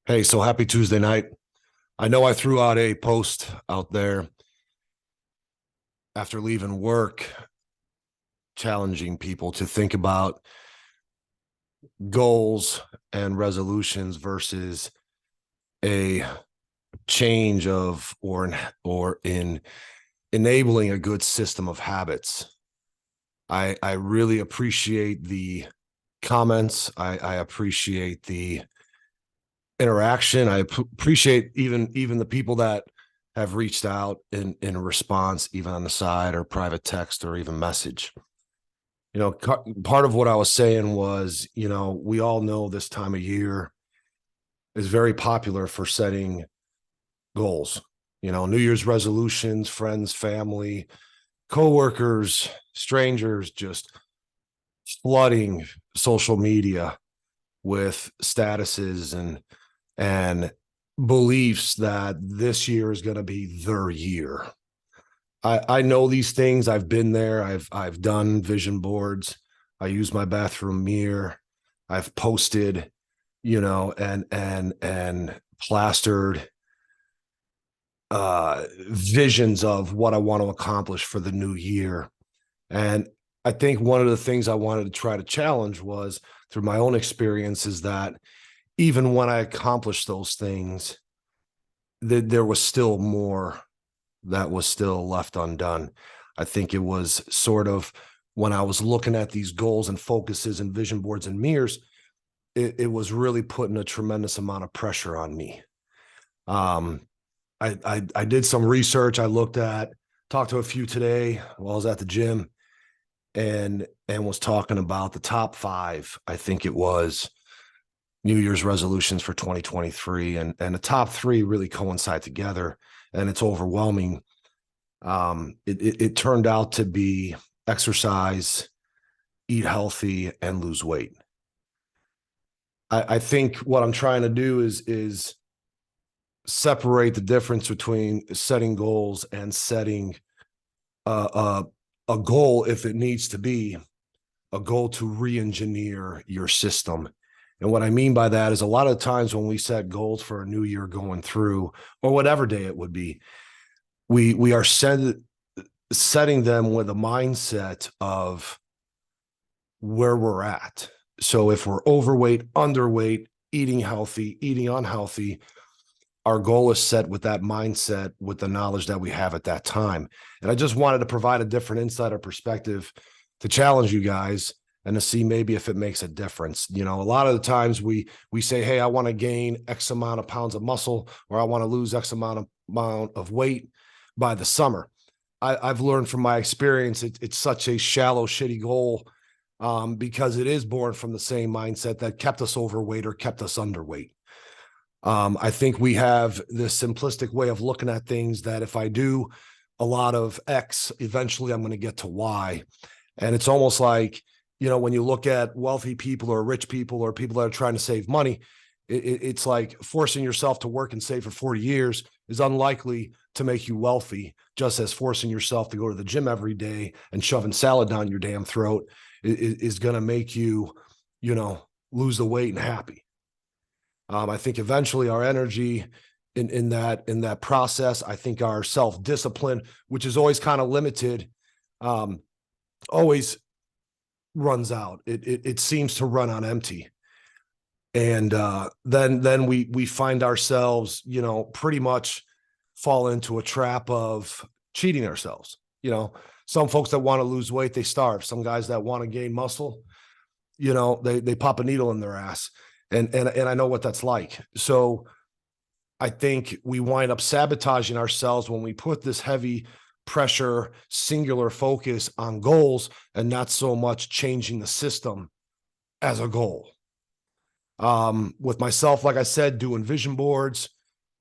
Hey, so happy Tuesday night. I know I threw out a post out there after leaving work, challenging people to think about goals and resolutions versus a change of or in enabling a good system of habits. I really appreciate the comments. I appreciate the interaction. I appreciate even the people that have reached out in response, even on the side or private text or even message. Part of what I was saying was, we all know this time of year is very popular for setting goals. New Year's resolutions, friends, family, coworkers, strangers, just flooding social media with statuses and beliefs that this year is going to be their year. I know these things. I've been there. I've done vision boards. I use my bathroom mirror. I've posted, and plastered visions of what I want to accomplish for the new year. And I think one of the things I wanted to try to challenge was through my own experiences that even when I accomplished those things, there was still more that was still left undone. I think it was sort of when I was looking at these goals and focuses and vision boards and mirrors, it was really putting a tremendous amount of pressure on me. Um, I did some research. Talked to a few today while I was at the gym and was talking about the top five. I think it was New Year's resolutions for 2023, and the top three really coincide together, and it's overwhelming. It turned out to be exercise, eat healthy, and lose weight. I think what I'm trying to do is separate the difference between setting goals and setting a goal, if it needs to be a goal, to re-engineer your system. And what I mean by that is a lot of times when we set goals for a new year going through, or whatever day it would be, we are setting them with a mindset of where we're at. So if we're overweight, underweight, eating healthy, eating unhealthy, our goal is set with that mindset, with the knowledge that we have at that time. And I just wanted to provide a different insight or perspective to challenge you guys and to see maybe if it makes a difference. A lot of the times we say, hey, I want to gain X amount of pounds of muscle, or I want to lose X amount of weight by the summer. I've learned from my experience, it's such a shallow, shitty goal, because it is born from the same mindset that kept us overweight or kept us underweight. I think we have this simplistic way of looking at things that if I do a lot of X, eventually I'm going to get to Y. And it's almost like, when you look at wealthy people or rich people or people that are trying to save money, it's like forcing yourself to work and save for 40 years is unlikely to make you wealthy, just as forcing yourself to go to the gym every day and shoving salad down your damn throat is going to make you, lose the weight and happy. I think eventually our energy in that process, I think our self-discipline, which is always kind of limited, always runs out. It seems to run on empty. And then we find ourselves, pretty much fall into a trap of cheating ourselves. Some folks that want to lose weight, they starve. Some guys that want to gain muscle, they pop a needle in their ass. And I know what that's like. So I think we wind up sabotaging ourselves when we put this heavy pressure, singular focus on goals and not so much changing the system as a goal. With myself, like I said, doing vision boards,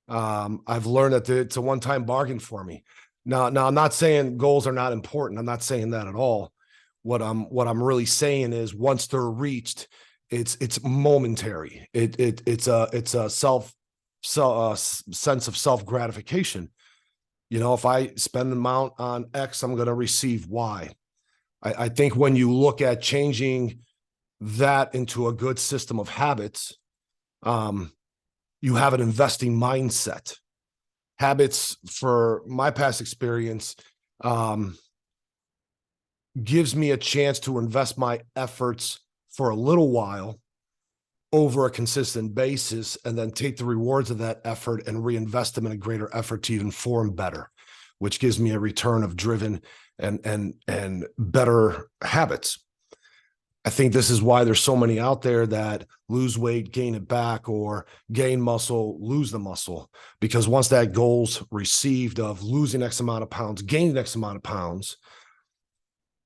I've learned that it's a one-time bargain for me. Now I'm not saying goals are not important. I'm not saying that at all. What I'm really saying is once they're reached, it's momentary. It's a sense of self gratification. If I spend an amount on X, I'm going to receive Y. I think when you look at changing that into a good system of habits, you have an investing mindset. Habits, for my past experience, gives me a chance to invest my efforts for a little while over a consistent basis, and then take the rewards of that effort and reinvest them in a greater effort to even form better, which gives me a return of driven and better habits. I think this is why there's so many out there that lose weight, gain it back, or gain muscle, lose the muscle. Because once that goal's received of losing X amount of pounds, gaining X amount of pounds,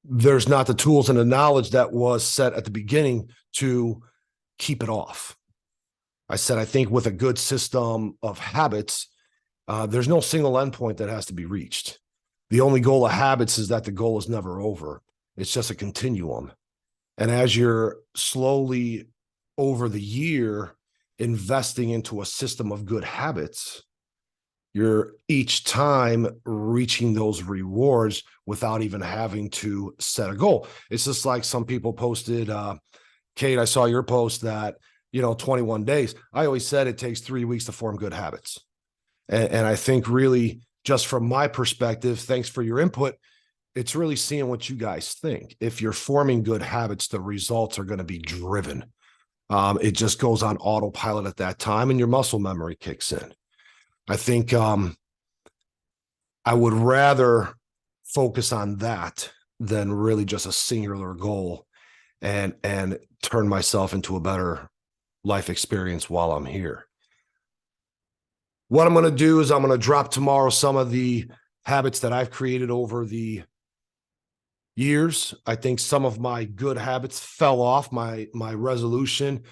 there's not the tools and the knowledge that was set at the beginning to keep it off. I said, I think with a good system of habits, there's no single endpoint that has to be reached. The only goal of habits is that the goal is never over. It's just a continuum. And as you're slowly over the year investing into a system of good habits, you're each time reaching those rewards without even having to set a goal. It's just like some people posted, Kate, I saw your post that, 21 days. I always said it takes 3 weeks to form good habits. And I think really, just from my perspective, thanks for your input, it's really seeing what you guys think. If you're forming good habits, the results are going to be driven. It just goes on autopilot at that time, and your muscle memory kicks in. I think I would rather focus on that than really just a singular goal and turn myself into a better life experience while I'm here. What I'm going to do is I'm going to drop tomorrow some of the habits that I've created over the years. I think some of my good habits fell off my resolution.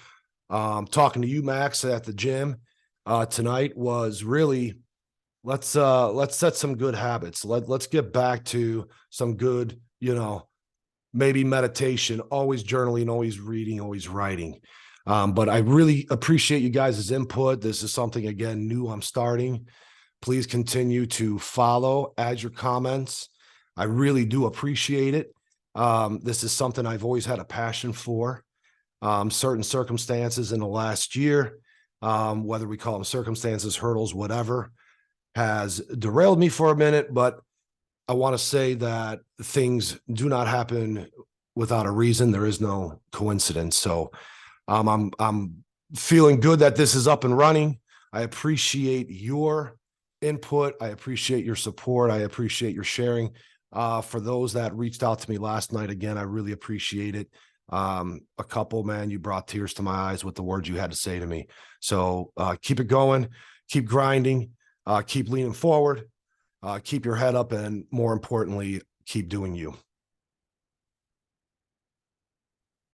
Talking to you, Max, at the gym tonight was really, let's set some good habits. Let's get back to some good, maybe meditation, always journaling, always reading, always writing. But I really appreciate you guys' input. This is something, again, new I'm starting. Please continue to follow, add your comments. I really do appreciate it. This is something I've always had a passion for. Certain circumstances in the last year, whether we call them circumstances, hurdles, whatever, has derailed me for a minute, but I want to say that things do not happen without a reason. There is no coincidence. So I'm feeling good that this is up and running. I appreciate your input. I appreciate your support. I appreciate your sharing. For those that reached out to me last night, again, I really appreciate it. A couple, man, you brought tears to my eyes with the words you had to say to me. So keep it going, keep grinding, keep leaning forward, keep your head up, and more importantly, keep doing you.